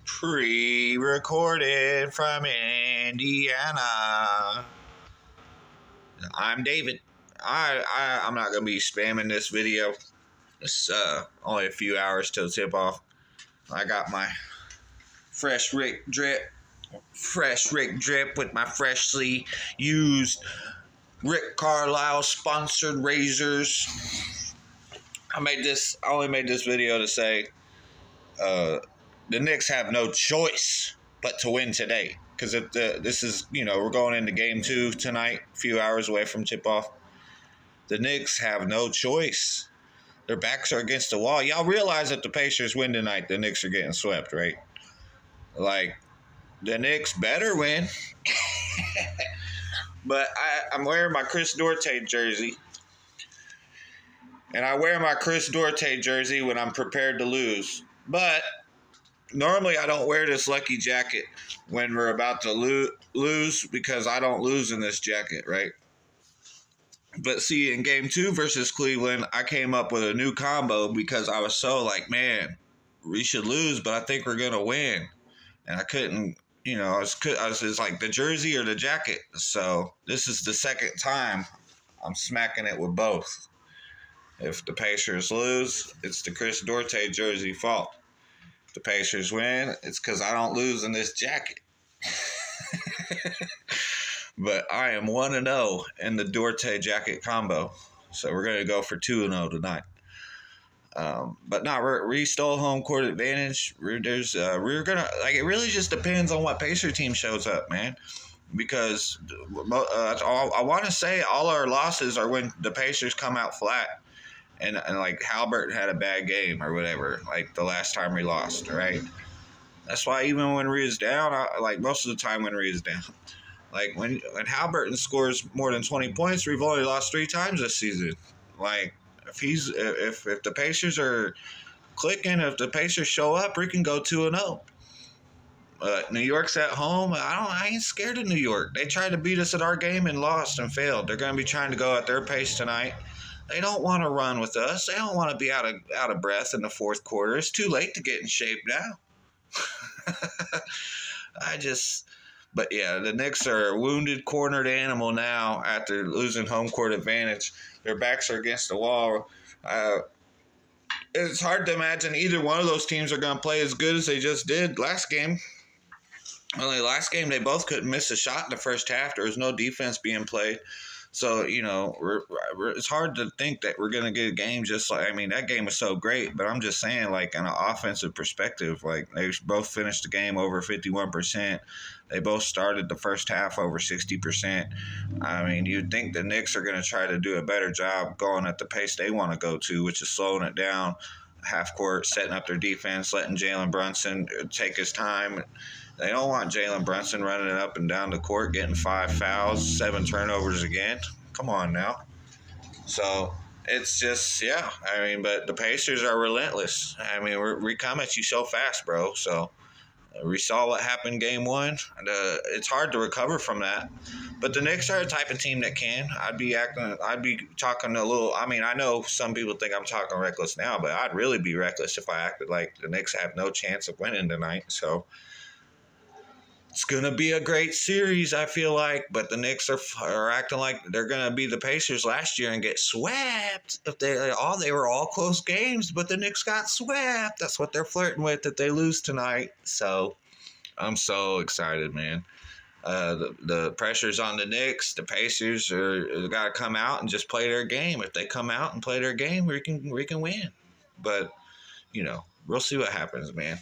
Pre-recorded from Indiana. I'm David. I'm not gonna be spamming this video. It's only a few hours till tip off. I got my fresh Rick drip with my freshly used Rick Carlisle sponsored razors. I only made this video to say the Knicks have no choice but to win today. Because this is, we're going into game 2 tonight, a few hours away from tip-off. The Knicks have no choice. Their backs are against the wall. Y'all realize that the Pacers win tonight, the Knicks are getting swept, right? Like, the Knicks better win. But I'm wearing my Chris Duarte jersey. And I wear my Chris Duarte jersey when I'm prepared to lose. But normally I don't wear this lucky jacket when we're about to lose because I don't lose in this jacket, right? But see, in game 2 versus Cleveland, I came up with a new combo because I was so like, man, we should lose, but I think we're going to win. And I couldn't, I was just like the jersey or the jacket. So this is the second time I'm smacking it with both. If the Pacers lose, it's the Chris Duarte jersey fault. If the Pacers win, it's because I don't lose in this jacket. But I am 1-0 in the Duarte jacket combo. So we're going to go for 2-0 tonight. But no, we stole home court advantage. We're going to, it really just depends on what Pacer team shows up, man. Because I want to say all our losses are when the Pacers come out flat. And like Halbert had a bad game or whatever, like the last time we lost, right? That's why even when Rhea's down, most of the time when Rhea's down, like when Halberton scores more than 20 points, we've only lost 3 times this season. Like if the Pacers are clicking, if the Pacers show up, we can go 2-0. New York's at home. I ain't scared of New York. They tried to beat us at our game and lost and failed. They're going to be trying to go at their pace tonight. They don't want to run with us. They don't want to be out of breath in the fourth quarter. It's too late to get in shape now. But yeah, the Knicks are a wounded, cornered animal now after losing home court advantage. Their backs are against the wall. It's hard to imagine either one of those teams are going to play as good as they just did last game. Only last game, they both couldn't miss a shot in the first half. There was no defense being played. So, it's hard to think that we're going to get a game that game was so great. But I'm just saying, like, in an offensive perspective, like, they both finished the game over 51%. They both started the first half over 60%. I mean, you'd think the Knicks are going to try to do a better job going at the pace they want to go to, which is slowing it down, half court, setting up their defense, letting Jalen Brunson take his time. They don't want Jalen Brunson running up and down the court, getting 5 fouls, 7 turnovers again. Come on now. So it's just, but the Pacers are relentless. I mean, we come at you so fast, bro. So we saw what happened game 1. It's hard to recover from that. But the Knicks are a type of team that can. I'd be talking a little. I mean, I know some people think I'm talking reckless now, but I'd really be reckless if I acted like the Knicks have no chance of winning tonight. So it's going to be a great series, I feel like, but the Knicks are acting like they're going to be the Pacers last year and get swept. They were all close games, but the Knicks got swept. That's what they're flirting with if they lose tonight. So I'm so excited, man. The pressure's on the Knicks. The Pacers got to come out and just play their game. If they come out and play their game, we can win. But, we'll see what happens, man.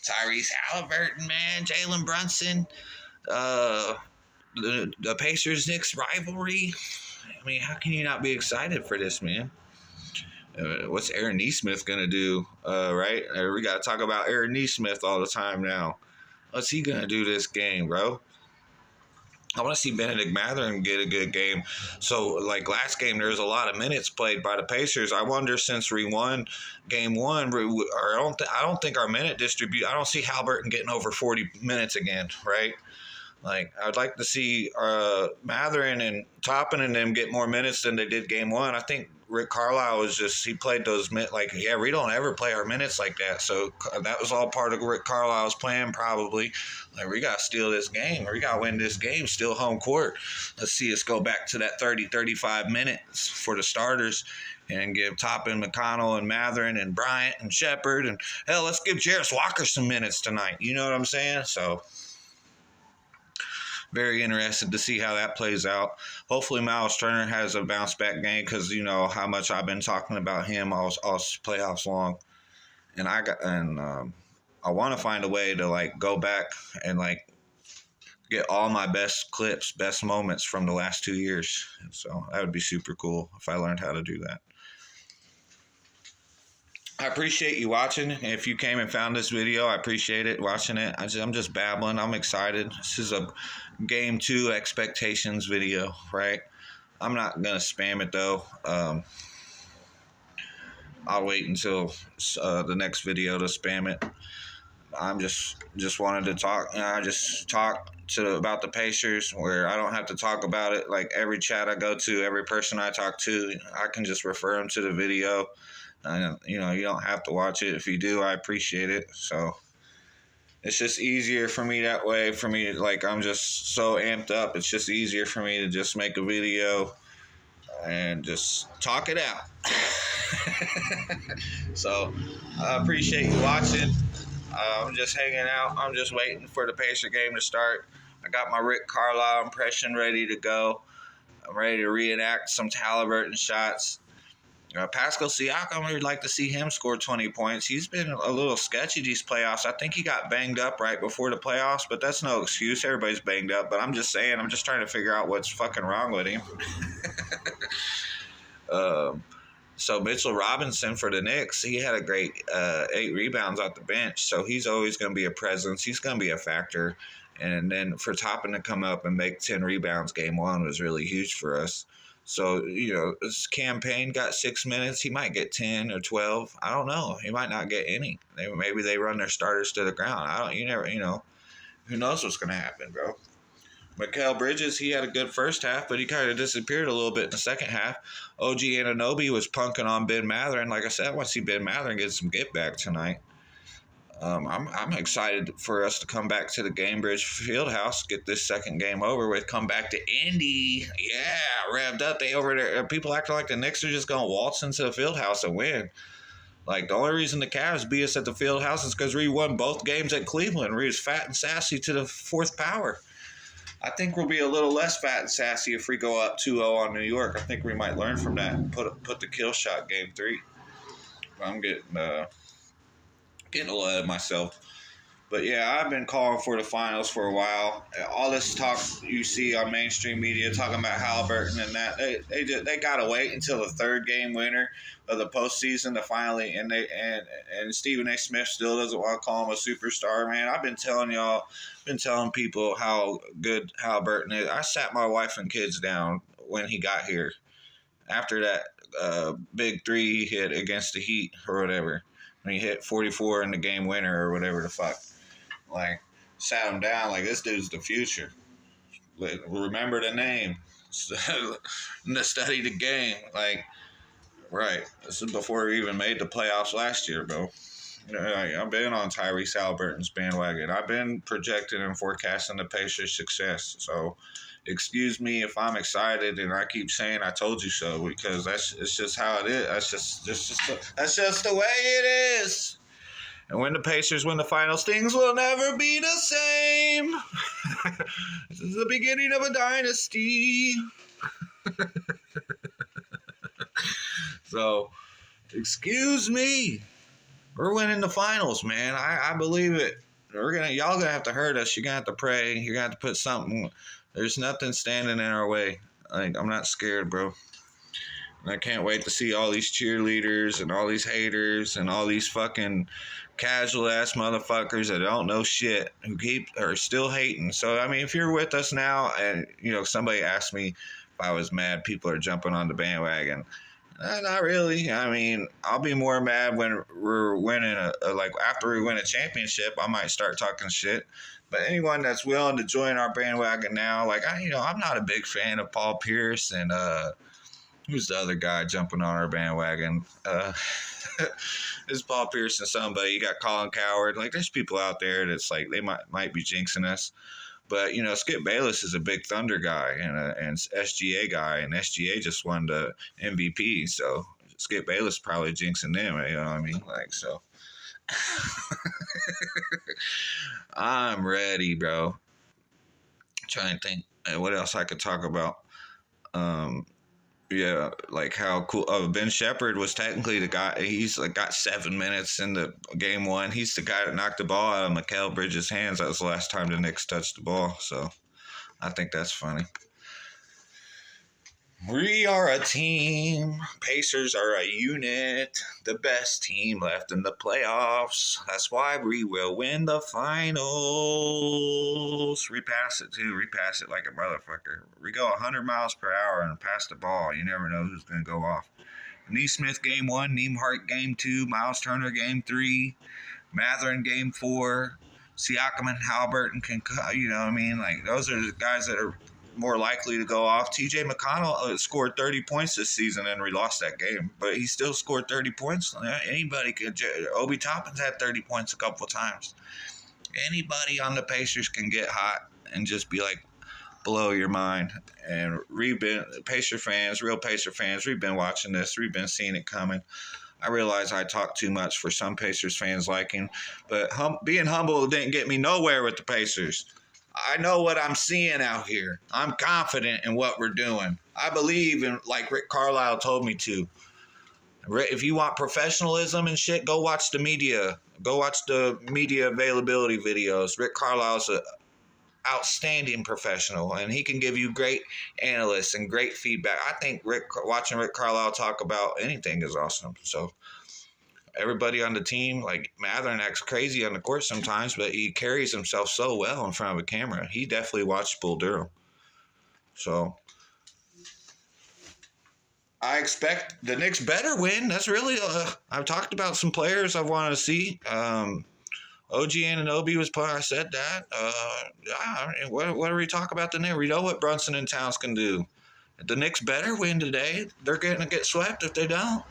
Tyrese Halliburton, man, Jalen Brunson, the Pacers-Knicks rivalry. I mean, how can you not be excited for this, man? What's Aaron Nesmith going to do, right? We got to talk about Aaron Nesmith all the time now. What's he going to do this game, bro? I want to see Benedict Mathurin get a good game. So, like last game, there was a lot of minutes played by the Pacers. I wonder since we won game 1, I don't think our minute distribute. I don't see Halliburton getting over 40 minutes again, right? Like, I'd like to see Matherin and Toppin and them get more minutes than they did game one. I think Rick Carlisle was just, he played those minutes. Like, yeah, we don't ever play our minutes like that. So that was all part of Rick Carlisle's plan, probably. Like, we got to steal this game. We got to win this game, steal home court. Let's see us go back to that 30, 35 minutes for the starters and give Toppin, McConnell, and Matherin, and Bryant, and Shepard. And, hell, let's give Jarris Walker some minutes tonight. You know what I'm saying? So, very interested to see how that plays out. Hopefully Miles Turner has a bounce back game because you know how much I've been talking about him all playoffs long, and I want to find a way to like go back and like get all my best clips, best moments from the last 2 years. So that would be super cool if I learned how to do that. I appreciate you watching. If you came and found this video, I appreciate it, watching it. I'm just babbling. I'm excited. This is a Game 2 expectations video, right? I'm not going to spam it, though. I'll wait until the next video to spam it. I'm just wanted to talk. I just talk about the Pacers where I don't have to talk about it. Like every chat I go to, every person I talk to, I can just refer them to the video. You know, you don't have to watch it. If you do, I appreciate it. So it's just easier for me that way. For me, like I'm just so amped up. It's just easier for me to just make a video and just talk it out. So I appreciate you watching. I'm just hanging out. I'm just waiting for the Pacer game to start. I got my Rick Carlisle impression ready to go. I'm ready to reenact some Halliburton shots. Pascal Siakam, we'd like to see him score 20 points. He's been a little sketchy these playoffs. I think he got banged up right before the playoffs, but that's no excuse. Everybody's banged up. But I'm just saying, I'm just trying to figure out what's fucking wrong with him. So Mitchell Robinson for the Knicks, he had a great 8 rebounds off the bench. So he's always going to be a presence. He's going to be a factor. And then for Toppin to come up and make 10 rebounds game one was really huge for us. So, you know, this campaign got 6 minutes. He might get 10 or 12. I don't know. He might not get any. Maybe they run their starters to the ground. You know, who knows what's going to happen, bro. Mikal Bridges, he had a good first half, but he kind of disappeared a little bit in the second half. OG Anunoby was punking on Ben Matherin. Like I said, I want to see Ben Matherin get some get back tonight. I'm excited for us to come back to the Gamebridge Fieldhouse, get this second game over with, come back to Indy. Yeah, revved up. They over there. People acting like the Knicks are just going to waltz into the Fieldhouse and win. Like, the only reason the Cavs beat us at the Fieldhouse is because we won both games at Cleveland. We was fat and sassy to the fourth power. I think we'll be a little less fat and sassy if we go up 2-0 on New York. I think we might learn from that and put the kill shot game 3. I'm getting a little ahead of myself. But yeah, I've been calling for the finals for a while. All this talk you see on mainstream media talking about Halliburton and that, they gotta wait until the third game winner of the postseason to finally and Stephen A. Smith still doesn't want to call him a superstar, man. I've been telling people how good Halliburton is. I sat my wife and kids down when he got here after that big 3 he hit against the Heat or whatever. When he hit 44 in the game winner or whatever the fuck. Like, sat him down like, this dude's the future. Remember the name. Study the game. Like, right. This is before he even made the playoffs last year, bro. I've been on Tyrese Halliburton's bandwagon. I've been projecting and forecasting the Pacers' success. So, excuse me if I'm excited and I keep saying I told you so, because it's just how it is. That's just the way it is. And when the Pacers win the finals, things will never be the same. This is the beginning of a dynasty. So, excuse me. We're winning the finals, man. I believe it. Y'all gonna have to hurt us. You're gonna have to pray. You're gonna have to put something. There's nothing standing in our way. I'm not scared, bro. And I can't wait to see all these cheerleaders and all these haters and all these fucking casual ass motherfuckers that don't know shit who are still hating. So I mean, if you're with us now, and you know somebody asked me if I was mad, people are jumping on the bandwagon. Not really. I mean, I'll be more mad when we're winning like after we win a championship. I might start talking shit. But anyone that's willing to join our bandwagon now, like I'm not a big fan of Paul Pierce and who's the other guy jumping on our bandwagon? It's Paul Pierce and somebody. You got Colin Coward. Like, there's people out there that's like they might be jinxing us. But Skip Bayless is a big Thunder guy and SGA guy, and SGA just won the MVP. So Skip Bayless probably jinxing them. You know what I mean? Like, so I'm ready, bro. Trying to think what else I could talk about. Um, yeah, like how cool. Oh, Ben Shepherd was technically the guy. He's like got 7 minutes in the game one. He's the guy that knocked the ball out of Mikal Bridges' hands. That was the last time the Knicks touched the ball. So I think that's funny. We are a team. Pacers are a unit. The best team left in the playoffs. That's why we will win the finals. Repass it, too. Repass it like a motherfucker. We go 100 miles per hour and pass the ball. You never know who's going to go off. Neesmith game 1, Neimark game 2, Miles Turner game 3, Matherin game 4, Siakam and Halliburton can, like those are the guys that are more likely to go off. TJ McConnell scored 30 points this season and we lost that game, but he still scored 30 points. Anybody could. Obi Toppin's had 30 points a couple of times. Anybody on the Pacers can get hot and just be like, blow your mind. And we've been Pacer fans, real Pacer fans, we've been watching this. We've been seeing it coming. I realize I talk too much for some Pacers fans liking, but being humble didn't get me nowhere with the Pacers. I know what I'm seeing out here. I'm confident in what we're doing. I believe in, like Rick Carlisle told me to. If you want professionalism and shit, go watch the media. Go watch the media availability videos. Rick Carlisle's an outstanding professional, and he can give you great analysts and great feedback. I think watching Rick Carlisle talk about anything is awesome. So everybody on the team, like Matherin acts crazy on the court sometimes, but he carries himself so well in front of a camera. He definitely watched Bull Durham. So I expect the Knicks better win. That's really, I've talked about some players I want to see. OG Anunoby was playing. I said that. What do we talk about the Knicks? We know what Brunson and Towns can do. The Knicks better win today. They're going to get swept if they don't.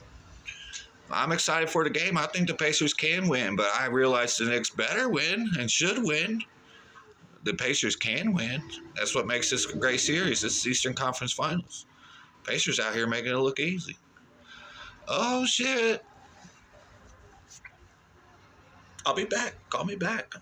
I'm excited for the game. I think the Pacers can win, but I realize the Knicks better win and should win. The Pacers can win. That's what makes this a great series. This is Eastern Conference Finals. Pacers out here making it look easy. Oh, shit. I'll be back. Call me back.